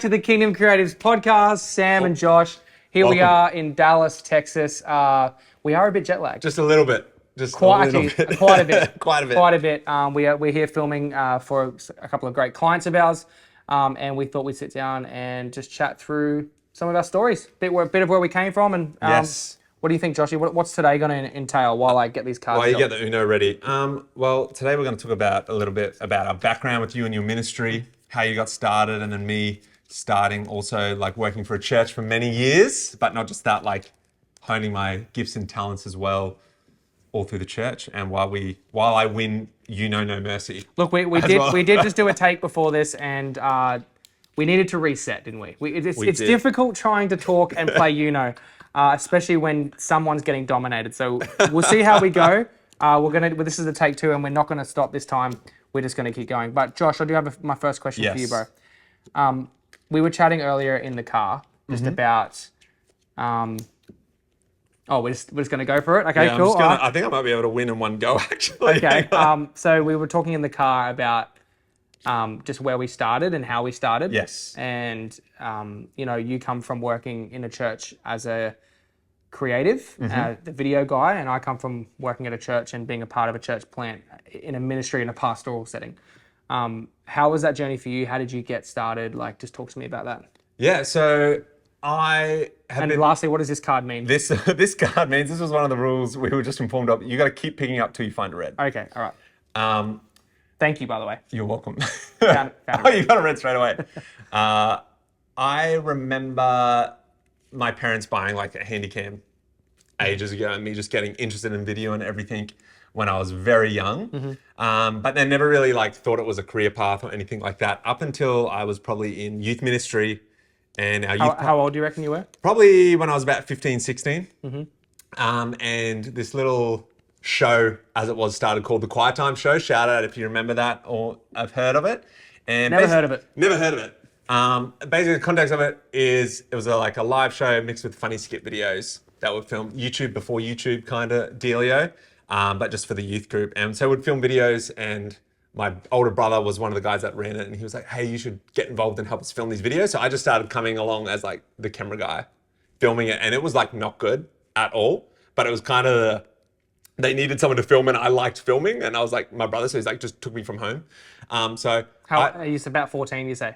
back to the Kingdom Creatives podcast. Sam and Josh. Here Welcome. we are in Dallas, Texas. We are a bit jet lagged. Just a little bit. Quite a bit. Quite a bit. Quite a bit. We're here filming for a couple of great clients of ours, and we thought we'd sit down and just chat through some of our stories, bit of where we came from, and Yes. What do you think, Joshy? What's today going to entail while I get these cards? While you built? get the Uno ready. Well, today we're going to talk a little bit about our background with you and your ministry, how you got started, and then me starting also like working for a church for many years, but not just that, like honing my gifts and talents as well, all through the church. And while I win, you know, no mercy. Look, we did just do a take before this, and we needed to reset, didn't we? It's did. difficult trying to talk and play especially when someone's getting dominated. So we'll see how we go. This is a take two, and we're not gonna stop this time. We're just gonna keep going. But Josh, I do have my first question for you, bro. We were chatting earlier in the car just about. We're just gonna go for it. Okay, Yeah, cool. I think I might be able to win in one go, actually. Okay. So we were talking in the car about just where we started and how we started. Yes. And you come from working in a church as a creative, the video guy, and I come from working at a church and being a part of a church plant in a ministry in a pastoral setting. How was that journey for you? How did you get started? Like, just talk to me about that. Yeah. So Lastly, what does this card mean? This card means, this was one of the rules we were just informed of. You got to keep picking up till you find a red. Okay. All right. Thank you, by the way. You're welcome. Found You got a red straight away. I remember my parents buying like a Handycam ages ago, and me just getting interested in video and everything when I was very young. But they never really like thought it was a career path or anything like that up until I was probably in youth ministry. And our youth how old do you reckon you were? Probably when I was about 15, 16. And this little show, as it was, started called the Quiet Time Show. Shout out if you remember that or have heard of it. And Never heard of it. Never heard of it. Basically, the context of it is it was like a live show mixed with funny skit videos that would film YouTube before YouTube kind of dealio, but just for the youth group. And so we'd film videos, and my older brother was one of the guys that ran it, and he was like, hey, you should get involved and help us film these videos. So I just started coming along as like the camera guy, filming it, and it was like not good at all, but it was kind of, they needed someone to film, and I liked filming, and I was like, my brother, so he's like, just took me from home. How you about 14, you say?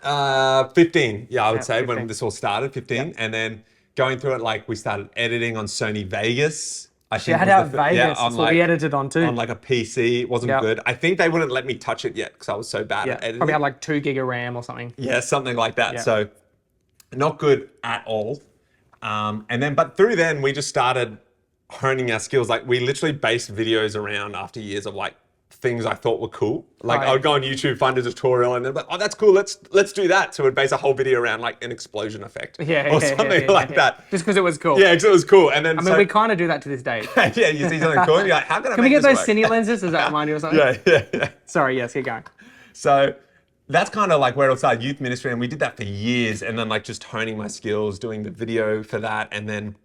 15, I would say, 15. when this all started, 15. Yep. And then going through it, like we started editing on Sony Vegas. I think Shout was out the Vegas. yeah, That's what we edited on too. on like a PC. It wasn't good. I think they wouldn't let me touch it yet because I was so bad at editing. Probably had like 2 gig of RAM or something. Yeah, something like that. Yeah. So not good at all. But through then we just started honing our skills. Like we literally based videos around after years of like things I thought were cool. Like I would go on YouTube, find a tutorial, and then like, oh, that's cool. Let's do that. So we'd base a whole video around like an explosion effect or something like that. Just because it was cool. Yeah, because it was cool. And then we kind of do that to this day. yeah, you see something cool, and you're like, how can I we get those work? cine lenses? Does that remind you of something? Yeah. Sorry, yes, keep going. So that's kind of like where it all started, youth ministry, and we did that for years, and then like just honing my skills, doing the video for that, and then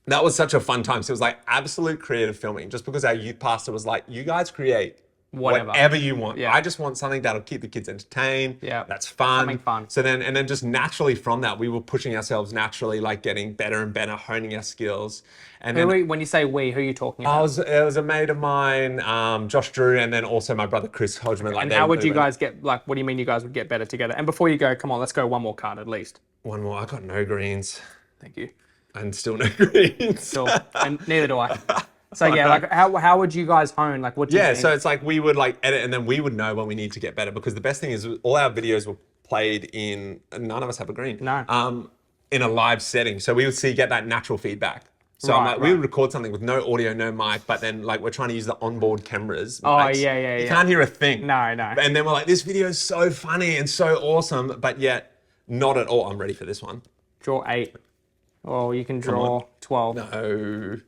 that was such a fun time. So it was like absolute creative filming, just because our youth pastor was like, you guys create whatever you want. Yeah. I just want something that'll keep the kids entertained. Yeah. That's fun. Something fun. So then just naturally from that, we were pushing ourselves naturally, like getting better and better, honing our skills. And When you say we, who are you talking about? it was a mate of mine, Josh Drew, and then also my brother Chris Hodgman. And how would you guys get, like, what do you mean you guys would get better together? And before you go, come on, let's go one more card at least. One more. I got no greens. Thank you. And still no greens. Cool. And neither do I. So yeah, like how would you guys hone? Like what do you think? So it's like we would like edit, and then we would know when we need to get better, because the best thing is all our videos were played in, none of us have a green. No. In a live setting. So we would get that natural feedback. So we would record something with no audio, no mic, but then like we're trying to use the onboard cameras. Mics. Yeah. You can't hear a thing. No. And then we're like, this video is so funny and so awesome, but yet not at all. I'm ready for this one. Draw 8. Or you can draw 12. No.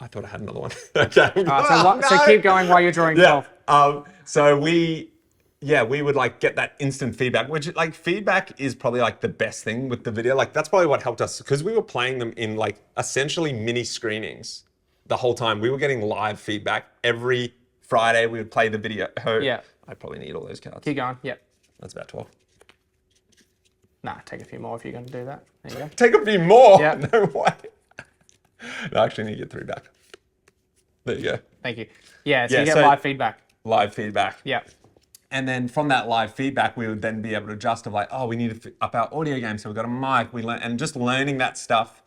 I thought I had another one. Okay. So keep going while you're drawing 12. So we would like get that instant feedback, which like feedback is probably like the best thing with the video. Like that's probably what helped us, because we were playing them in like essentially mini screenings the whole time. We were getting live feedback every Friday. We would play the video. Yeah. I probably need all those cards. Keep going. Yeah. That's about 12. Nah, take a few more if you're going to do that. There you go. Take a few more. Yeah. No way. No, actually, need to get 3 back. There you go. Thank you. Yeah, so Yeah, you get so- live feedback. Live feedback. Yeah. And then from that live feedback, we would then be able to adjust of like, oh, we need to up our audio game. So we've got a mic. We learn, and just learning that stuff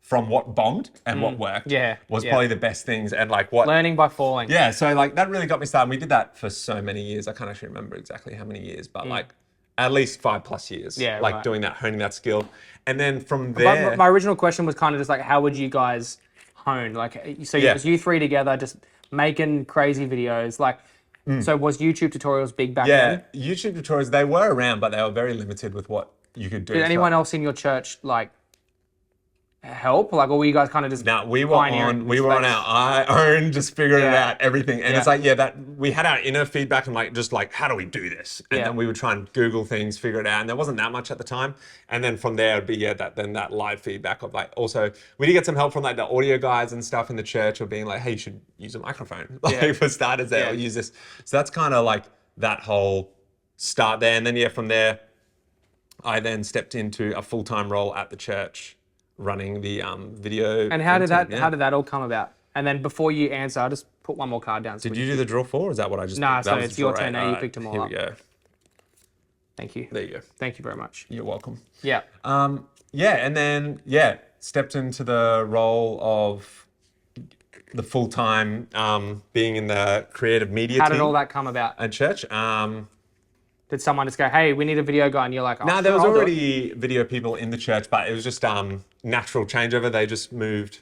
from what bombed and what worked was probably the best things. And like what Learning by falling. Yeah, so like that really got me started. We did that for so many years. I can't actually remember exactly how many years, but like at least 5+ years. Yeah, like right. doing that, honing that skill. And then from there, But my original question was kind of just like, how would you guys hone? Like, so it was you three together just making crazy videos. Like, so was YouTube tutorials big back then? YouTube tutorials, they were around, but they were very limited with what you could do. Did anyone else in your church like help? Like, or were you guys kind of just No, we were pioneering on this our space? own, just figuring it Yeah. out, everything. And it's like, that we had our inner feedback and like, just like, how do we do this? And then we would try and Google things, figure it out. And there wasn't that much at the time. And then from there it'd be, that live feedback of like, also, we did get some help from like the audio guys and stuff in the church of being like, hey, you should use a microphone. Like for starters there, or use this. So that's kind of like that whole start there. And then from there, I then stepped into a full-time role at the church, running the video. And how did that all come about? And then before you answer, I'll just put one more card down. So Did you do the draw 4? Or is that what I just? Nah, picked? so That was it's your draw turn 8. now. You Alright, picked them all Here up. we go. Thank you. There you go. Thank you very much. You're welcome. Yeah. And then stepped into the role of the full-time being in the creative media How team did all that come about? at church. Did someone just go, hey, we need a video guy? And you're like, oh, No, there was I'll do it. already video people in the church, but it was just natural changeover. They just moved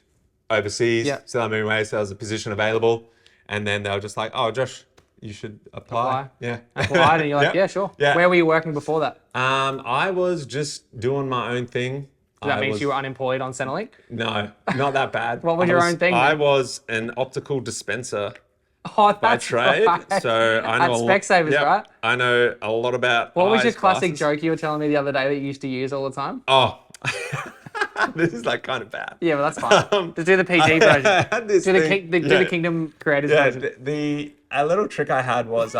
overseas, so they moved away, so there was a position available. And then they were just like, oh, Josh, you should apply. Yeah. Applied, and you're like, yeah, sure. Yeah. Where were you working before that? I was just doing my own thing. Does that mean you were unemployed on Centrelink? No, not that bad. What was your own thing? I was an optical dispenser Oh, by that's trade, right. so I know At Specsavers, right? I know a lot about. What was your eyes, classic glasses. joke you were telling me the other day that you used to use all the time? Oh, this is like kind of bad. Yeah, well, that's fine. Just do the PG version. I had this Do the, thing- do the Kingdom Creators version. A little trick I had was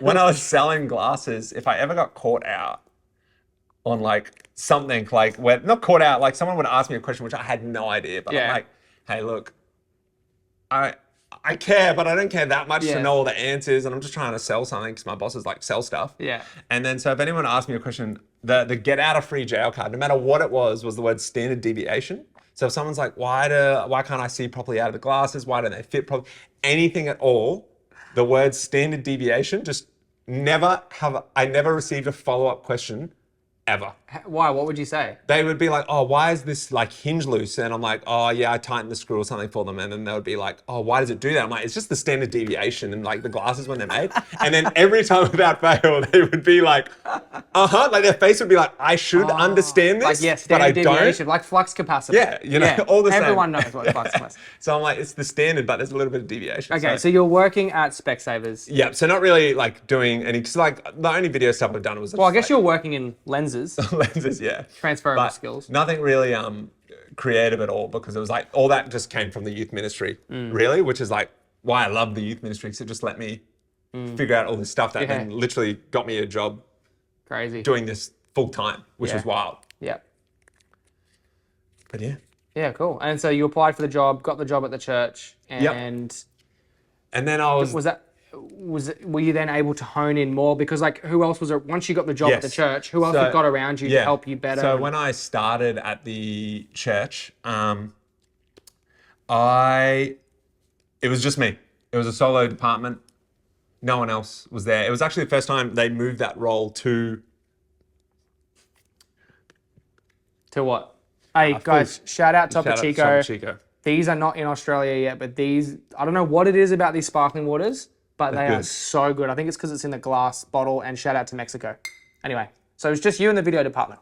when I was selling glasses, if I ever got caught out on like something like not caught out, like someone would ask me a question which I had no idea, but I'm like, hey, look, I care, but I don't care that much to know all the answers, and I'm just trying to sell something because my bosses like sell stuff. Yeah. And then so if anyone asked me a question, the get out of free jail card, no matter what it was the word standard deviation. So if someone's like, why can't I see properly out of the glasses? Why don't they fit properly? Anything at all, the word standard deviation I never received a follow-up question ever. Why? What would you say? They would be like, oh, why is this like hinge loose? And I'm like, oh yeah, I tightened the screw or something for them. And then they would be like, oh, why does it do that? I'm like, it's just the standard deviation in like the glasses when they're made. And then every time without fail, they would be like, like their face would be like, I should understand this, Like, but I standard deviation, don't. like flux capacitor. Yeah, all the same. Everyone knows what flux capacitor. So I'm like, it's the standard, but there's a little bit of deviation. Okay, so you're working at Specsavers. yeah, so not really like doing any, cause like the only video stuff I've done was Well, I guess you're working in lenses, lenses, yeah. transferable But skills. nothing really creative at all, because it was like all that just came from the youth ministry, really, which is like why I love the youth ministry, because it just let me figure out all this stuff that then literally got me a job Crazy. doing this full time, which was wild. Yeah. But yeah. Yeah, cool. And so you applied for the job, got the job at the church, and And then I was were you then able to hone in more? Because like, who else was once you got the job at the church, who else So- you got around you to help you better? So when I started at the church, it was just me. It was a solo department. No one else was there. It was actually the first time they moved that role to what? Hey guys, shout out Topo Shout out to Chico. Topo Chico. These are not in Australia yet, but these, I don't know what it is about these sparkling waters, but they are good. so good. I think it's because it's in a glass bottle, and shout out to Mexico. Anyway, so it's just you and the video department.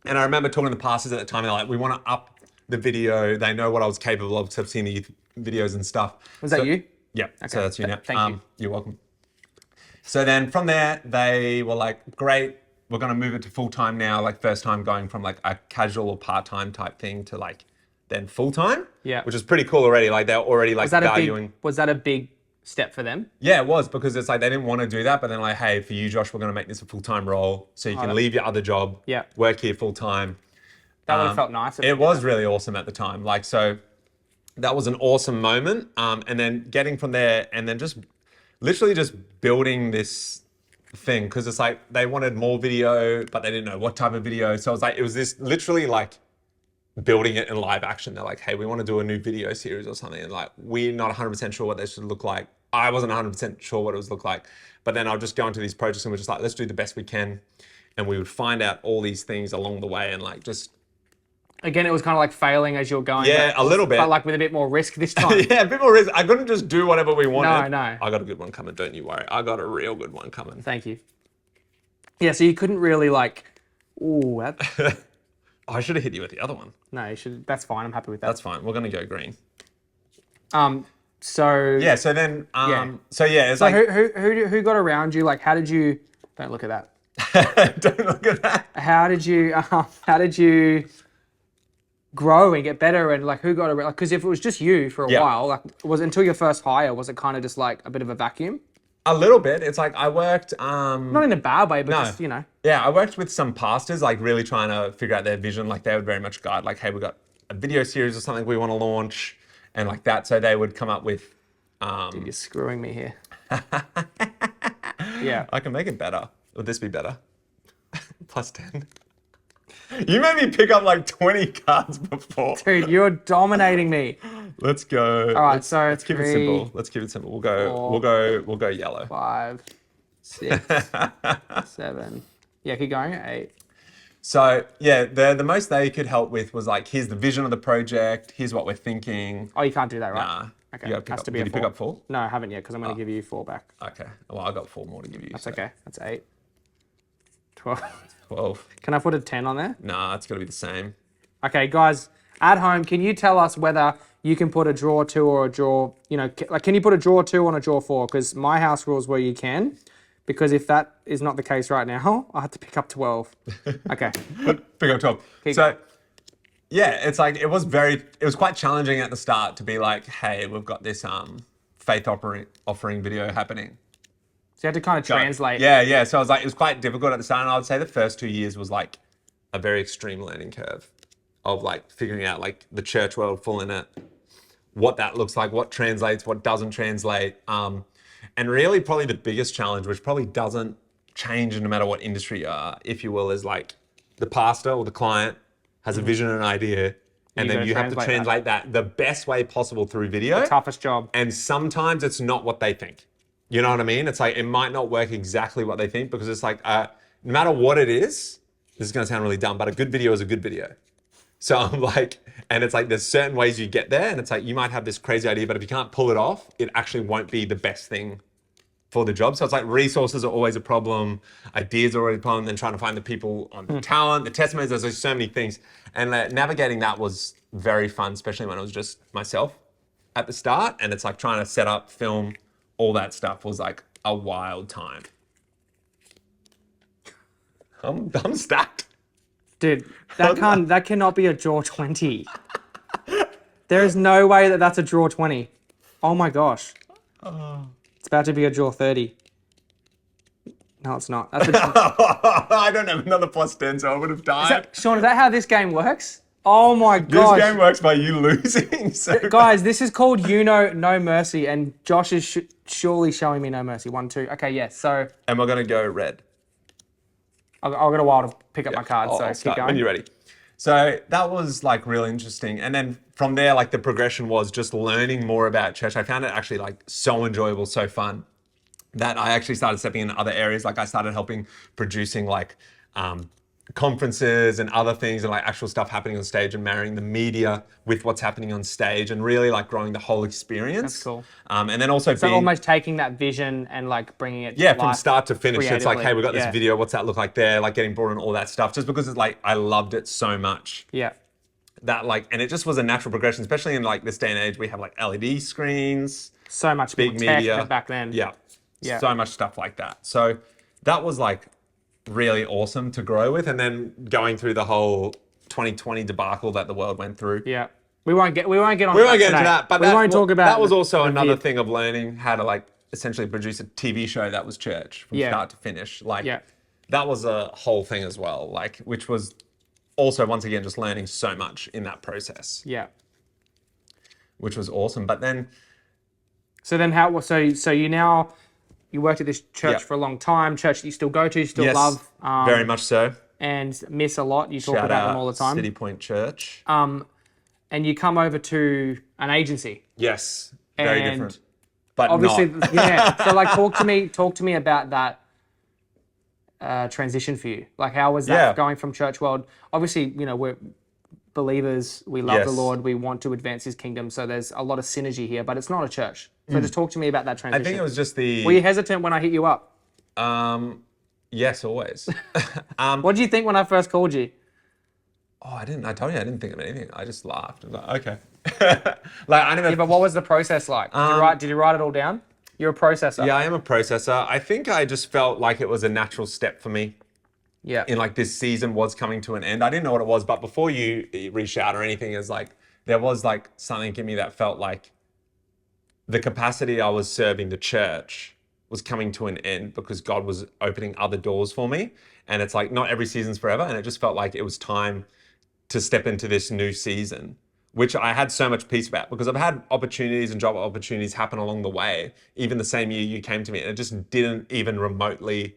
And I remember talking to the pastors at the time, they're like, we want to up the video. They know what I was capable of because I've seen the youth videos and stuff. Was that you? Yeah, so that's you now. Thank you. You're welcome. So then from there, they were like, great, we're going to move it to full-time now, like first time going from like a casual or part-time type thing to like then full-time. Yeah. Which is pretty cool already. Like they're already like valuing. Was that a big step for them. Yeah, it was, because it's like they didn't want to do that, but then like, hey, for you, Josh, we're going to make this a full-time role, so you can leave your other job, Yeah. work here full-time. That would have felt nice. It was really awesome at the time. Like, so that was an awesome moment. And then getting from there, and then just literally just building this thing, because it's like they wanted more video, but they didn't know what type of video. So it was this literally like building it in live action. They're like, hey, we want to do a new video series or something. And like, we're not 100% sure what they should look like. I wasn't 100% sure what it was look like. But then I'll just go into these projects and we're just like, let's do the best we can. And we would find out all these things along the way, and like just... Again, it was kind of like failing as you're going. Yeah, a little bit. But like with a bit more risk this time. Yeah, a bit more risk. I couldn't just do whatever we wanted. No. I got a good one coming, don't you worry. I got a real good one coming. Thank you. Yeah, so you couldn't really like, ooh, that... I should have hit you with the other one. No, you should. That's fine. I'm happy with that. That's fine. We're going to go green. So... Yeah, so then... Yeah. So yeah, it's So like... who got around you? Like, how did you... Don't look at that. Don't look at that. How did you grow and get better, and like who got around? Because if it was just you for a while, like was it until your first hire, was it kind of just like a bit of a vacuum? A little bit. It's like I worked... Not in a bad way, but No. just, you know. Yeah, I worked with some pastors, like really trying to figure out their vision. Like they would very much guide, like, hey, we got a video series or something we want to launch, and like that. So they would come up with... Dude, you're screwing me here. Yeah. I can make it better. Would this be better? Plus 10. You made me pick up like 20 cards before. Dude, you're dominating me. Let's go. All right, let's keep it simple. Let's keep it simple. We'll go yellow. 5, 6, 7. Yeah, keep going. 8. So yeah, the most they could help with was like, here's the vision of the project. Here's what we're thinking. Oh, you can't do that, right? Nah. Okay. You gotta pick Has up. to be Did a you 4. pick up 4? No, I haven't yet, because I'm going to give you 4 back. Okay. Well, I got 4 more to give you. That's okay. That's 8. 12. 12. Can I put a 10 on there? Nah, it's gotta be the same. Okay, guys, at home, can you tell us whether you can put a draw 2 or a draw, you know, like, can you put a draw 2 on a draw 4? Because my house rules where you can. Because if that is not the case right now, I have to pick up 12. Okay. Pick up 12. So, yeah, it's like, it was quite challenging at the start to be like, hey, we've got this faith offering video happening. So you had to kind of translate. Yeah. So it was quite difficult at the start. And I would say the first 2 years was like a very extreme learning curve of like figuring out like the church world full in it, what that looks like, what translates, what doesn't translate. And really probably the biggest challenge, which probably doesn't change no matter what industry you are, if you will, is like the pastor or the client has a vision and an idea, and then you have to translate that the best way possible through video. The toughest job. And sometimes it's not what they think. You know what I mean? It's like, it might not work exactly what they think, because it's like, no matter what it is, this is going to sound really dumb, but a good video is a good video. So I'm like, and it's like, there's certain ways you get there, and it's like, you might have this crazy idea, but if you can't pull it off, it actually won't be the best thing for the job. So it's like, resources are always a problem, ideas are always a problem, then trying to find the people on the talent, the testimonies, there's so many things. And navigating that was very fun, especially when it was just myself at the start. And it's like trying to set up, film, all that stuff was like a wild time. I'm stacked. Dude, that cannot be a draw 20. There is no way that that's a draw 20. Oh my gosh. It's about to be a draw 30. No, it's not. That's a I don't have another plus 10, so I would have died. Sean, is that how this game works? Oh my gosh. This game works by you losing. So guys, this is called No Mercy, and Josh is surely showing me no mercy. 1, 2. Okay, yes. So. And we're going to go red. I've got a while to pick up my cards, so keep going. When you're ready. So that was like really interesting. And then from there, like the progression was just learning more about church. I found it actually like so enjoyable, so fun, that I actually started stepping in other areas. Like I started helping producing like conferences and other things, and like actual stuff happening on stage, and marrying the media with what's happening on stage, and really like growing the whole experience. That's cool. And then also so almost taking that vision and like bringing it to from life start to finish. It's like, hey, we got this Yeah. video. What's that look like there? Like getting brought in all that stuff, just because it's like, I loved it so much. Yeah. That like, and it just was a natural progression, especially in like this day and age. We have like LED screens, So much big more tech media back then. Yeah. Yeah. So much stuff like that. So that was like really awesome to grow with. And then going through the whole 2020 debacle that the world went through. Yeah. We won't get on. We won't get into today. that, but we won't talk about. That was also the another vid. thing of learning how to like essentially produce a TV show that was church from Yeah. start to finish. Like Yeah. that was a whole thing as well. Like which was also once again just learning so much in that process, Yeah. which was awesome. But then So then how? So you worked at this church Yeah. for a long time. Church that you still go to, still yes, love, very much so. and miss a lot. You talk Shout about them out all the time. City Point Church. And you come over to an agency. Yes, very And different. But Obviously, not. yeah. So like, talk to me about that transition for you. Like, how was that Yeah. going from church world? Obviously, we're believers. We love the Yes. Lord. We want to advance His kingdom. So there's a lot of synergy here, but it's not a church. So just talk to me about that transition. I think it was just the. Were you hesitant when I hit you up? Yes, always. What did you think when I first called you? Oh, I didn't. I told you I didn't think of anything. I just laughed. I was like, okay. Like I never. Yeah, but what was the process like? Did you write it all down? You're a processor. Yeah, I am a processor. I think I just felt like it was a natural step for me. Yeah. In like this season was coming to an end. I didn't know what it was, but before you reached out or anything, it's like there was like something in me that felt like the capacity I was serving the church was coming to an end because God was opening other doors for me. And it's like not every season's forever. And it just felt like it was time to step into this new season, which I had so much peace about because I've had opportunities and job opportunities happen along the way. Even the same year you came to me, and it just didn't even remotely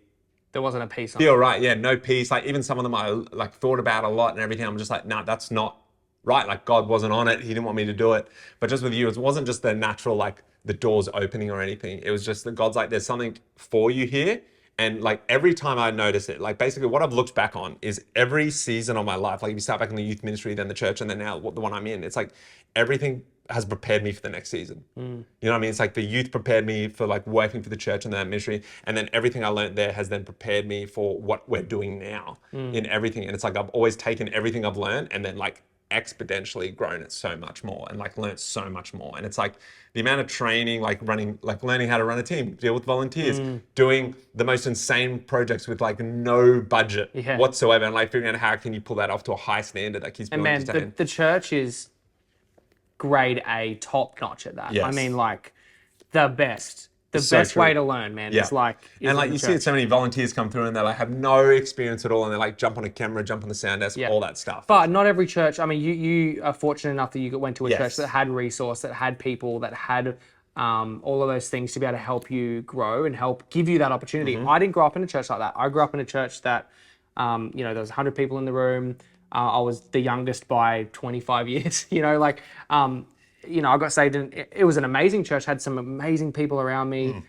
There wasn't a piece on feel right. Yeah, no peace. Like even some of them I like thought about a lot and everything. I'm just like, nah, that's not right. Like God wasn't on it. He didn't want me to do it. But just with you, it wasn't just the natural, like the doors opening or anything. It was just that God's like, there's something for you here. And like every time I notice it, like basically what I've looked back on is every season of my life, like if you start back in the youth ministry, then the church, and then now the one I'm in, it's like everything has prepared me for the next season. You know what I mean? It's like the youth prepared me for like working for the church and that ministry. And then everything I learned there has then prepared me for what we're doing now in everything. And it's like, I've always taken everything I've learned and then like exponentially grown it so much more and like learned so much more. And it's like the amount of training, like learning how to run a team, deal with volunteers, doing the most insane projects with like no budget whatsoever. And like figuring out how can you pull that off to a high standard that keeps And building man, the church is grade A, top notch at that. Yes. I mean, like the best. The so best true. way to learn, man. It's like and like you see so many volunteers come through and they like have no experience at all and they like jump on a camera, jump on the sound desk, all that stuff. But not every church. I mean, you are fortunate enough that you went to a Yes. church that had resource, that had people, that had all of those things to be able to help you grow and help give you that opportunity. I didn't grow up in a church like that. I grew up in a church that, there was 100 people in the room. I was the youngest by 25 years. I got saved and it was an amazing church. Had some amazing people around me.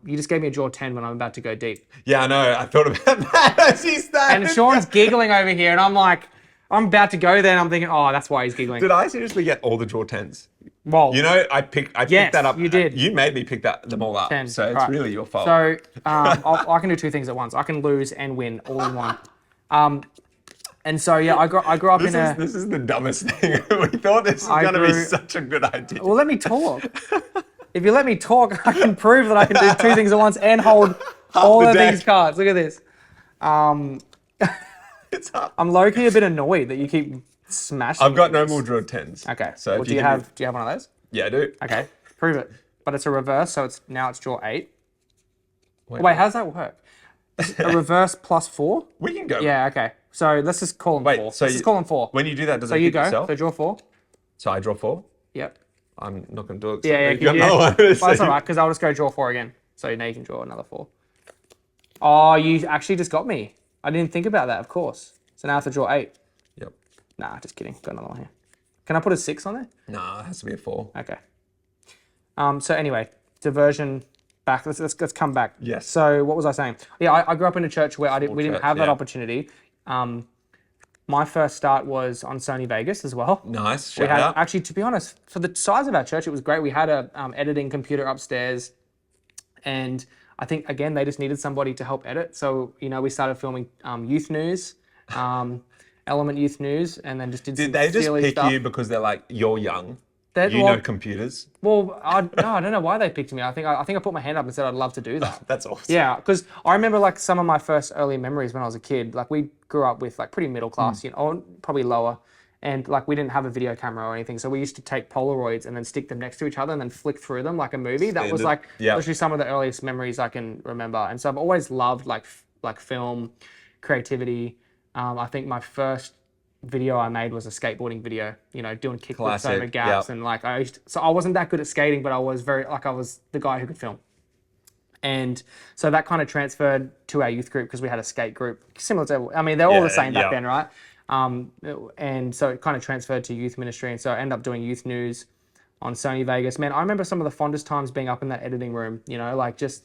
You just gave me a jaw 10 when I'm about to go deep. Yeah, I know. I thought about that as he started. And Sean's giggling over here, and I'm like, I'm about to go there, and I'm thinking, oh, that's why he's giggling. Did I seriously get all the draw 10s? Well, I picked yes, that up. you did. You made me pick them all up. 10, So it's right. really your fault. So I can do two things at once. I can lose and win all in one. And so yeah, I grew up in a. This is the dumbest thing. We thought this was going to be such a good idea. Well, let me talk. If you let me talk, I can prove that I can do two things at once and hold all the of deck. these cards. Look at this. It's up. I'm low-key a bit annoyed that you keep smashing. I've got no more draw 10s. Okay. So Well, if do you give have me- one of those? Yeah, I do. Okay. Prove it. But it's a reverse, so it's draw 8. Wait, Wait, how does that work? A reverse plus 4? we can go. Yeah. Okay. So let's just call them 4. so Let's just call them 4. When you do that, does So it you hit go. yourself? So draw 4. So I draw 4. Yep. I'm not going to do it. Yeah. You got Yeah. another one. Well, that's all right, because I'll just go draw 4 again. So now you can draw another 4. Oh, you actually just got me. I didn't think about that, of course. So now I have to draw 8. Yep. Nah, just kidding. Got another one here. Can I put a 6 on there? No, it has to be a 4. Okay. So anyway, diversion back. Let's come back. Yes. So what was I saying? Yeah, I grew up in a church where we didn't church, have that yeah. opportunity. My first start was on Sony Vegas as well. Nice. We Shout had out. actually, to be honest, for the size of our church, it was great. We had a editing computer upstairs, and I think again they just needed somebody to help edit. So we started filming youth news, Element Youth News, and then just did some Did they just silly pick stuff. you because they're like, you're young? That- You well- know computers? Well, I don't know why they picked me. I think I put my hand up and said I'd love to do that. That's awesome. Yeah, because I remember like some of my first early memories when I was a kid. Like we grew up with like pretty middle class, or probably lower, And like we didn't have a video camera or anything, so we used to take Polaroids and then stick them next to each other and then flick through them like a movie. That was like literally some of the earliest memories I can remember. And so I've always loved like film, creativity. I think my first video I made was a skateboarding video, you know, doing kickflips over gaps. And like so I wasn't that good at skating, but I was I was the guy who could film. And so that kind of transferred to our youth group because we had a skate group similar to, I mean, they're all the same back then, right? And so it kind of transferred to youth ministry. And so I ended up doing youth news on Sony Vegas. Man, I remember some of the fondest times being up in that editing room, you know, like just...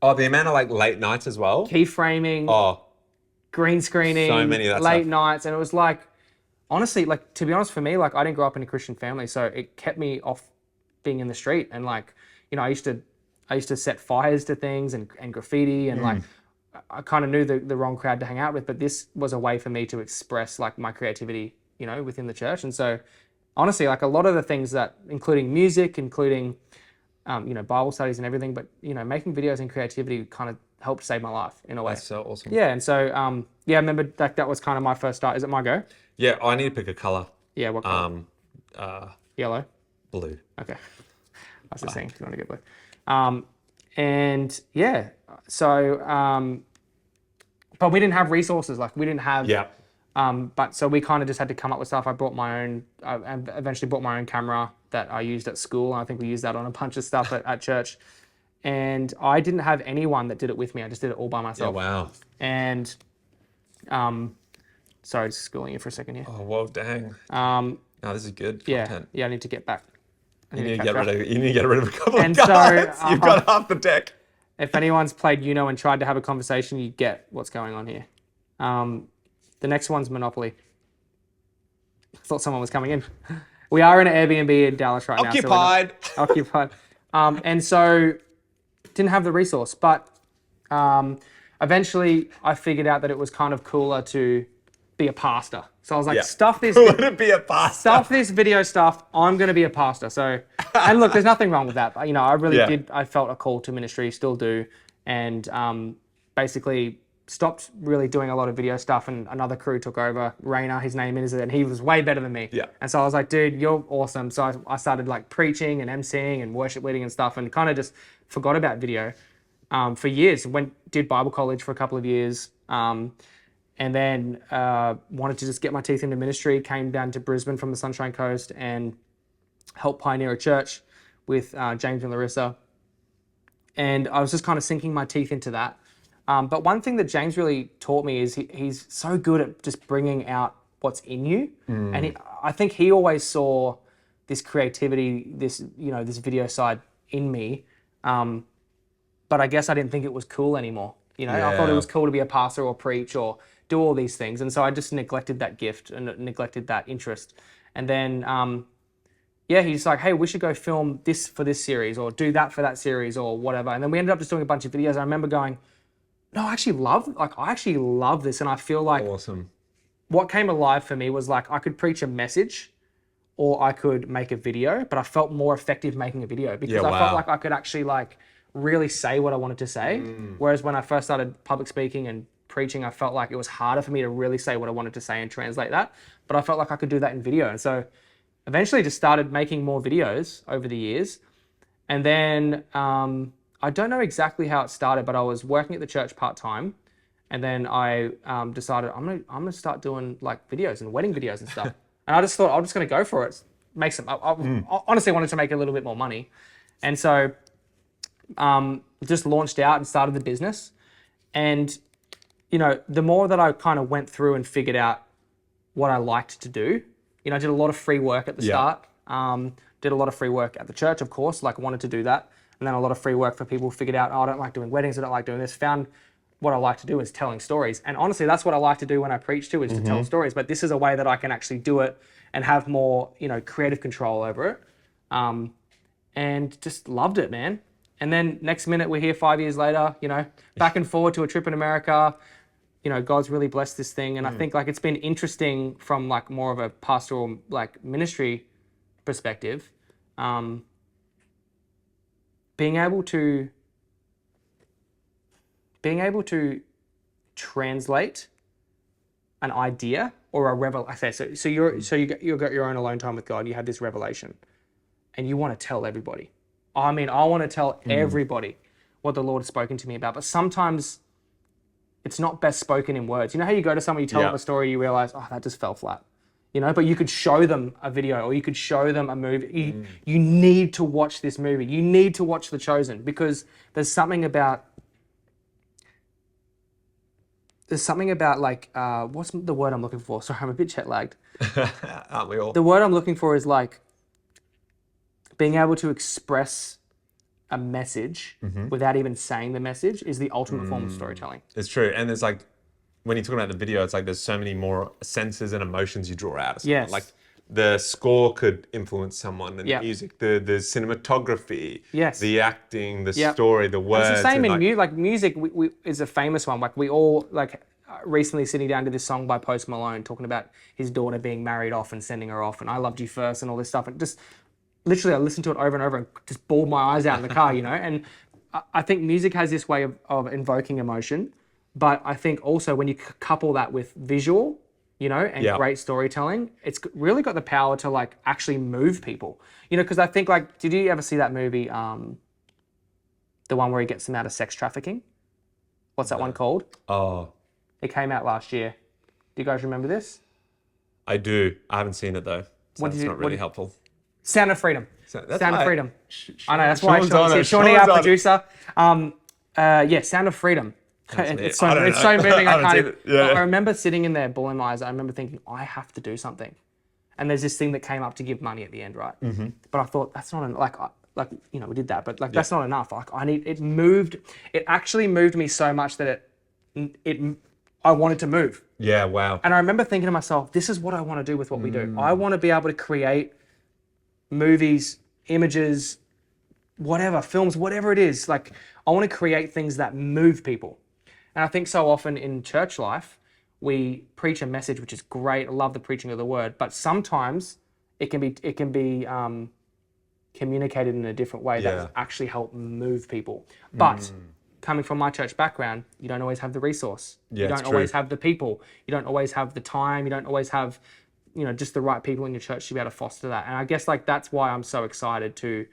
Oh, the amount of like late nights as well. Keyframing. Oh. Green screening. So many of that late nights. And it was like, honestly, like, to be honest, for me, like, I didn't grow up in a Christian family. So it kept me off being in the street. And like, you know, I used to set fires to things and graffiti and like, I kind of knew the wrong crowd to hang out with, but this was a way for me to express like my creativity, you know, within the church. And so honestly, like a lot of the things that, including music, including, you know, Bible studies and everything, but, you know, making videos and creativity kind of helped save my life in a way. That's so awesome. Yeah. And so, yeah, I remember that was kind of my first start. Is it my go? Yeah. I need to pick a color. Yeah. What color? Yellow. Blue. Okay. I was just saying, if you want to get blue. And yeah, so, but we didn't have resources. Like we didn't have, but so we kind of just had to come up with stuff. I eventually bought my own camera that I used at school. I think we used that on a bunch of stuff at church. And I didn't have anyone that did it with me. I just did it all by myself. Oh, wow. And, sorry, just schooling you for a second here. Oh, well, dang. No, this is good content. Yeah, I need to get back. You need to get rid of a couple of cards. You've got half the deck. If anyone's played Uno and tried to have a conversation, you get what's going on here. The next one's Monopoly. I thought someone was coming in. We are in an Airbnb in Dallas right now. Occupied. Occupied. And so didn't have the resource, but eventually I figured out that it was kind of cooler to be a pastor. So I was like, stuff this. Be a pastor. Stuff this video stuff. I'm going to be a pastor. So, and look, there's nothing wrong with that. But, you know, I really did. I felt a call to ministry, still do, and basically stopped really doing a lot of video stuff. And another crew took over. Rainer, his name is, and he was way better than me. Yeah. And so I was like, dude, you're awesome. So I started like preaching and emceeing and worship leading and stuff, and kind of just forgot about video for years. Did Bible college for a couple of years. And then wanted to just get my teeth into ministry, came down to Brisbane from the Sunshine Coast and helped pioneer a church with James and Larissa. And I was just kind of sinking my teeth into that. But one thing that James really taught me is he's so good at just bringing out what's in you. And I think he always saw this creativity, this video side in me. But I guess I didn't think it was cool anymore. You know, I thought it was cool to be a pastor or preach or do all these things. And so I just neglected that gift and neglected that interest. And then, he's like, hey, we should go film this for this series or do that for that series or whatever. And then we ended up just doing a bunch of videos. I remember going, no, I actually love this. And I feel like what came alive for me was like, I could preach a message or I could make a video, but I felt more effective making a video because I felt like I could actually like really say what I wanted to say. Whereas when I first started public speaking and preaching, I felt like it was harder for me to really say what I wanted to say and translate that. But I felt like I could do that in video. And so eventually just started making more videos over the years. And then I don't know exactly how it started, but I was working at the church part-time. And then I decided I'm gonna start doing like videos and wedding videos and stuff. And I just thought I'm just gonna go for it. Make some. I honestly wanted to make a little bit more money. And so just launched out and started the business. And you know, the more that I kind of went through and figured out what I liked to do, you know, I did a lot of free work at the start. Did a lot of free work at the church, of course, like wanted to do that. And then a lot of free work for people, figured out, oh, I don't like doing weddings, I don't like doing this. Found what I like to do is telling stories. And honestly, that's what I like to do when I preach too, is to tell stories. But this is a way that I can actually do it and have more, you know, creative control over it. And just loved it, man. And then next minute we're here 5 years later, you know, back and forward to a trip in America. You know, God's really blessed this thing. And I think like it's been interesting from like more of a pastoral like ministry perspective. Being able to translate an idea or a revel. I say so. You got your own alone time with God. You have this revelation, and you want to tell everybody. I mean, I want to tell everybody what the Lord has spoken to me about. But sometimes it's not best spoken in words. You know how you go to someone, you tell them a story, you realize, oh, that just fell flat. You know, but you could show them a video or you could show them a movie. You need to watch this movie. You need to watch The Chosen, because there's something about like, what's the word I'm looking for? Sorry, I'm a bit jet lagged. Aren't we all? The word I'm looking for is like being able to express a message without even saying the message is the ultimate form of storytelling. It's true. And there's like, when you're talking about the video, it's like there's so many more senses and emotions you draw out of someone. Yes. Like the score could influence someone, and the music, the cinematography, the acting, the story, the words. It's the same in like, music. Like music is a famous one. Like we all like recently sitting down to this song by Post Malone talking about his daughter being married off and sending her off, and I loved you first and all this stuff. And just literally I listened to it over and over and just bawled my eyes out in the car, you know? And I think music has this way of invoking emotion. But I think also when you couple that with visual, you know, and great storytelling, it's really got the power to like actually move people. You know, because I think like, did you ever see that movie, the one where he gets them out of sex trafficking? What's that one called? Oh. It came out last year. Do you guys remember this? I do. I haven't seen it though. So it's not really helpful. Sound of Freedom. Sound of Freedom. I know, that's why Sean's Shawnee, our producer. Sound of Freedom. It's so moving. I can't. I remember sitting in there, bawling my eyes. I remember thinking, I have to do something. And there's this thing that came up to give money at the end, right? But I thought that's not we did that, but that's not enough. Like it actually moved me so much that I wanted to move. Yeah, wow. And I remember thinking to myself, this is what I want to do with what we do. I want to be able to create movies, images, whatever, films, whatever it is. Like I want to create things that move people. And I think so often in church life, we preach a message, which is great. I love the preaching of the word, but sometimes it can be communicated in a different way that will actually help move people. But coming from my church background, you don't always have the resource. You don't always have the people. You don't always have the time. You don't always have, just the right people in your church to be able to foster that. And I guess like that's why I'm so excited to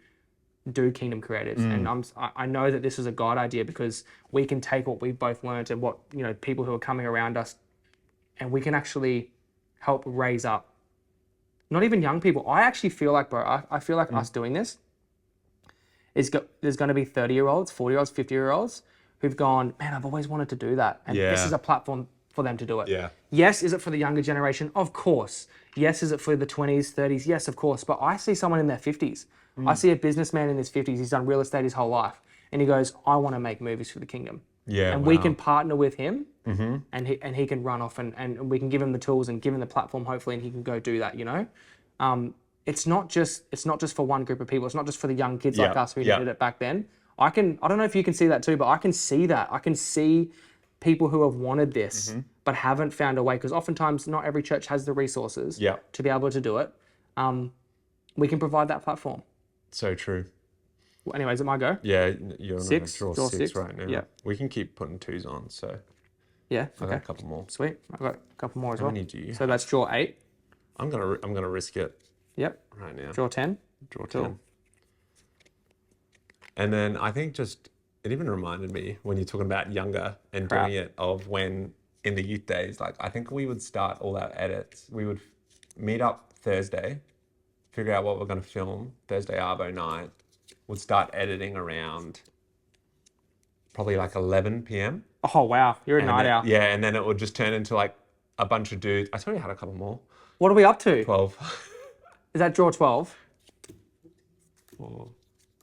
do Kingdom Creatives. And I know that this is a God idea, because we can take what we've both learned and what, people who are coming around us, and we can actually help raise up, not even young people. I actually feel like, bro, I feel like us doing this, there's going to be 30-year-olds, 40-year-olds, 50-year-olds who've gone, man, I've always wanted to do that. And this is a platform for them to do it. Yeah. Yes, is it for the younger generation? Of course. Yes, is it for the 20s, 30s? Yes, of course. But I see someone in their 50s. I see a businessman in his 50s. He's done real estate his whole life. And he goes, I want to make movies for the kingdom. Yeah. And we can partner with him, and he can run off, and we can give him the tools and give him the platform, hopefully, and he can go do that, It's not just for one group of people. It's not just for the young kids like us who needed it back then. I don't know if you can see that too, but I can see that. I can see people who have wanted this but haven't found a way, because oftentimes not every church has the resources to be able to do it. We can provide that platform. So true. Well, anyways, it might go. Yeah, you're on draw six right now. Yeah. We can keep putting twos on, so yeah, I've got a couple more. Sweet. I've got a couple more as well. How many do you So that's draw 8. I'm gonna risk it. Yep. Right now. Draw 10. Draw 10. And then I think it even reminded me when you're talking about younger and doing it, of when in the youth days, like I think we would start all our edits. We would meet up Thursday, figure out what we're going to film Thursday Arvo night. Would start editing around probably like 11 p.m. Oh, wow. You're a night owl. Yeah, and then it would just turn into like a bunch of dudes. I told you I had a couple more. What are we up to? 12. Is that draw 12? 4,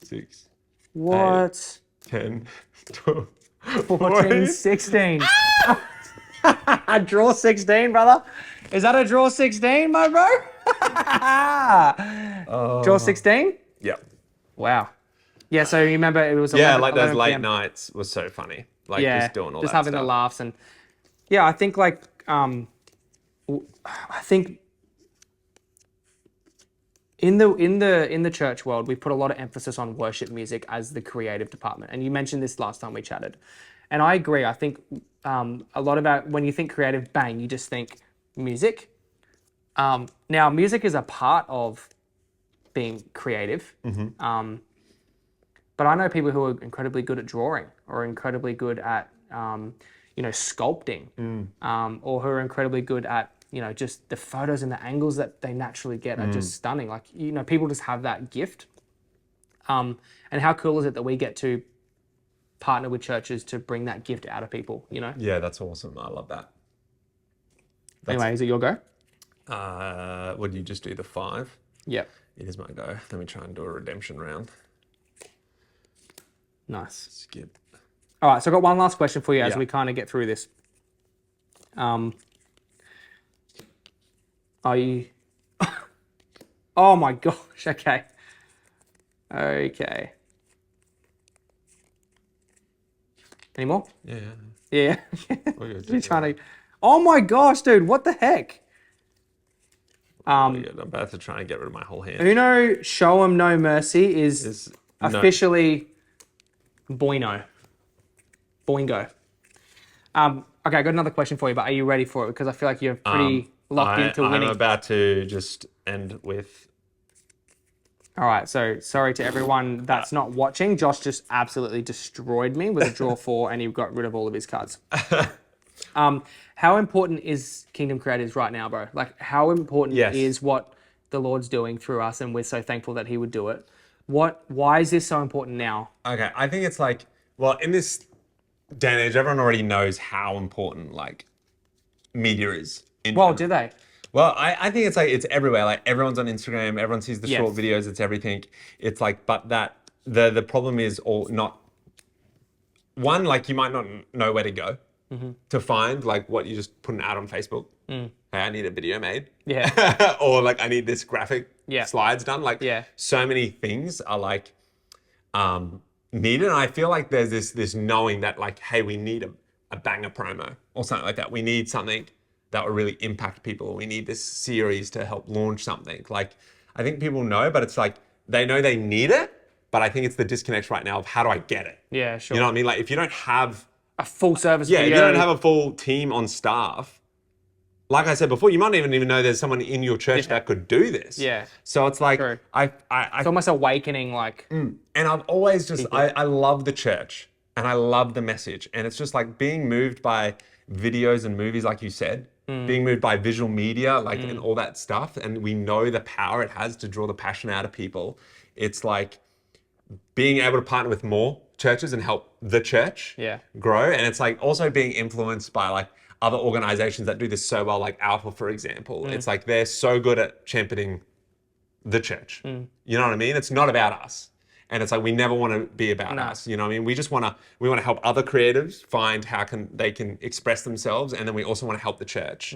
6. What? 8, 10, 12, 14, 16. Draw 16, brother. Is that a draw 16, my bro? Draw 16? Yep. Wow. Yeah, so you remember it was 11, like those 11 late PM. nights was so funny. Like just doing all that having stuff. the laughs. And yeah, I think like, I think in the church world, we put a lot of emphasis on worship music as the creative department. And you mentioned this last time we chatted. And I agree. I think a lot about when you think creative, bang, you just think music. Now, music is a part of being creative. But I know people who are incredibly good at drawing or incredibly good at, sculpting, or who are incredibly good at, just the photos and the angles that they naturally get are just stunning. Like, people just have that gift. And how cool is it that we get to partner with churches to bring that gift out of people, Yeah, that's awesome. I love that. Anyway, is it your go? Would you just do the 5? Yep. It is my go. Let me try and do a redemption round. Nice. Skip. All right, so I've got one last question for you as Yeah. we kind of get through this. Are you... Oh my gosh, okay. Okay. Any more? Yeah. Yeah. Oh, yeah, You're trying to... Oh my gosh, dude, what the heck? I'm about to try and get rid of my whole hand. Uno Show 'em No Mercy is No. officially Boingo. Okay, I got another question for you, but are you ready for it? Because I feel like you're pretty locked into winning. I'm about to just end with... All right, so sorry to everyone that's not watching. Josh just absolutely destroyed me with a draw 4 and he got rid of all of his cards. How important is Kingdom Creators right now, bro? Like, how important is what the Lord's doing through us, and we're so thankful that he would do it. Why is this so important now? Okay, I think it's like, well, in this day and age, everyone already knows how important like media is. Well, do they? Well, I think it's like, it's everywhere. Like everyone's on Instagram, everyone sees the Yes. short videos, it's everything. It's like, but that the problem is all not, one, like you might not know where to go to find like what you just put an ad on Facebook. Hey, I need a video made. Yeah. Or like I need this graphic Yeah. slides done. Like Yeah. so many things are like needed. And I feel like there's this knowing that like, hey, we need a banger promo or something like that. We need something that will really impact people. We need this series to help launch something. Like I think people know, but it's like they know they need it, but I think it's the disconnect right now of how do I get it? Yeah, sure. You know what I mean? Like if you don't have A full service if video. you don't have a full team on staff, like I said before, you might even know there's someone in your church that could do this. Yeah. So it's like True. It's almost awakening, like... and I've always just I love the church and I love the message, and it's just like being moved by videos and movies, like you said, being moved by visual media, like and all that stuff, and we know the power it has to draw the passion out of people. It's like being able to partner with more churches and help the church grow, and it's like also being influenced by like other organizations that do this so well, like Alpha, for example. It's like they're so good at championing the church. You know what I mean? It's not about us. And it's like we never want to be about us. You know what I mean? We just want to help other creatives find how they can express themselves, and then we also want to help the church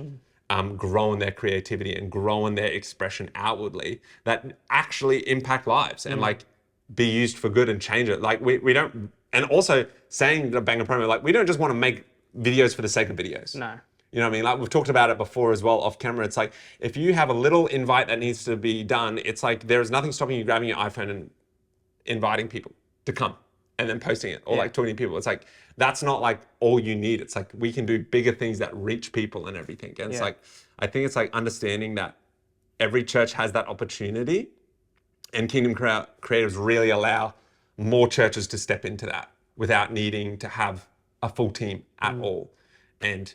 grow in their creativity and grow in their expression outwardly that actually impact lives and like be used for good and change it. Like we don't, and also saying the banger promo, like we don't just want to make videos for the sake of videos. No. You know what I mean? Like we've talked about it before as well off camera. It's like if you have a little invite that needs to be done, it's like there is nothing stopping you grabbing your iPhone and inviting people to come and then posting it or like talking to people. It's like that's not like all you need. It's like we can do bigger things that reach people and everything. And it's like I think it's like understanding that every church has that opportunity, and Kingdom Creatives really allow more churches to step into that without needing to have a full team at all. And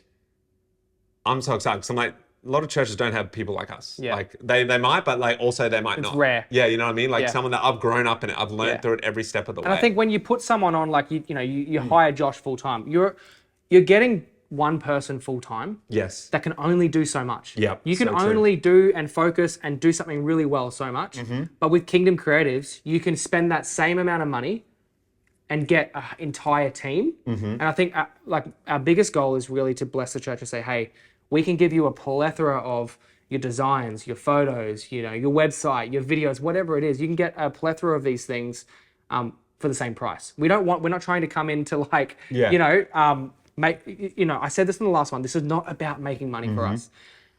I'm so excited because I'm like, a lot of churches don't have people like us. Yeah. Like they might, but like also they might not. It's rare. Yeah, you know what I mean? Like someone that I've grown up in it, I've learned through it every step of the way. And I think when you put someone on, like you hire Josh full time, you're getting one person full time. Yes. That can only do so much. Yep, You can so true. only do and focus and do something really well so much. But with Kingdom Creatives, you can spend that same amount of money and get an entire team. And I think like our biggest goal is really to bless the church and say, hey, we can give you a plethora of your designs, your photos, your website, your videos, whatever it is. You can get a plethora of these things for the same price. We're not trying to come into like, make, I said this in the last one, this is not about making money for us.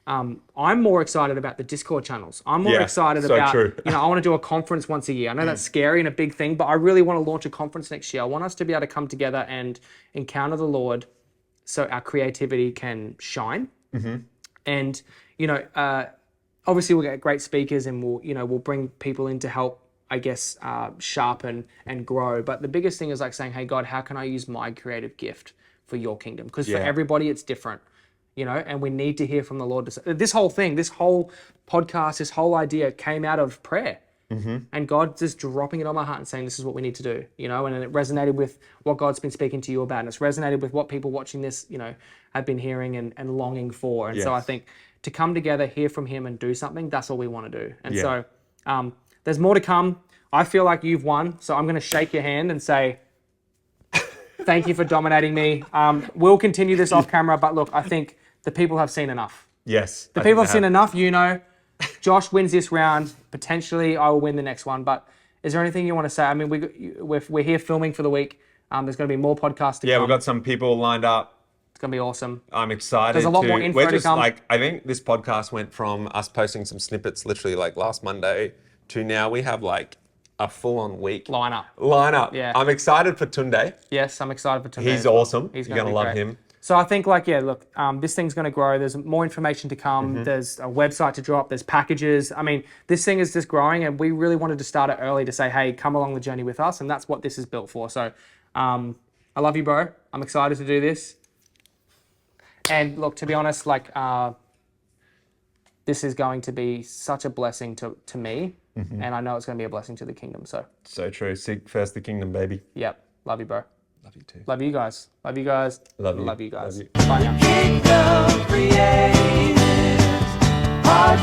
I'm more excited about the Discord channels. I'm more excited so about, true. I want to do a conference once a year. I know that's scary and a big thing, but I really want to launch a conference next year. I want us to be able to come together and encounter the Lord so our creativity can shine. And, obviously we'll get great speakers and we'll bring people in to help, I guess, sharpen and grow. But the biggest thing is like saying, hey, God, how can I use my creative gift for your kingdom? Because for everybody, it's different, and we need to hear from the Lord. This whole podcast, this whole idea came out of prayer. And God just dropping it on my heart and saying, this is what we need to do, and it resonated with what God's been speaking to you about. And it's resonated with what people watching this, have been hearing and longing for. And so I think to come together, hear from him and do something, that's all we want to do. And so there's more to come. I feel like you've won. So I'm going to shake your hand and say, thank you for dominating me. We'll continue this off camera, but look, I think the people have seen enough. Yes. The people have seen enough, Josh wins this round. Potentially, I will win the next one. But is there anything you want to say? I mean, we're here filming for the week. There's going to be more podcasts to come. Yeah, we've got some people lined up. It's going to be awesome. I'm excited. There's a lot more info to come. I think this podcast went from us posting some snippets literally like last Monday to now we have like a full-on week. Line up. Yeah. I'm excited for Tunde. Yes, I'm excited for Tunde. He's awesome. You're going to love him. So I think this thing's going to grow. There's more information to come. There's a website to drop. There's packages. I mean, this thing is just growing and we really wanted to start it early to say, hey, come along the journey with us. And that's what this is built for. So I love you, bro. I'm excited to do this. And look, to be honest, this is going to be such a blessing to me. And I know it's going to be a blessing to the kingdom. So true. Seek first the kingdom, baby. Yep. Love you, bro. Love you too. Love you guys. Love you guys. Love you. Love you guys. Love you. Bye now. Kingdom creatives, our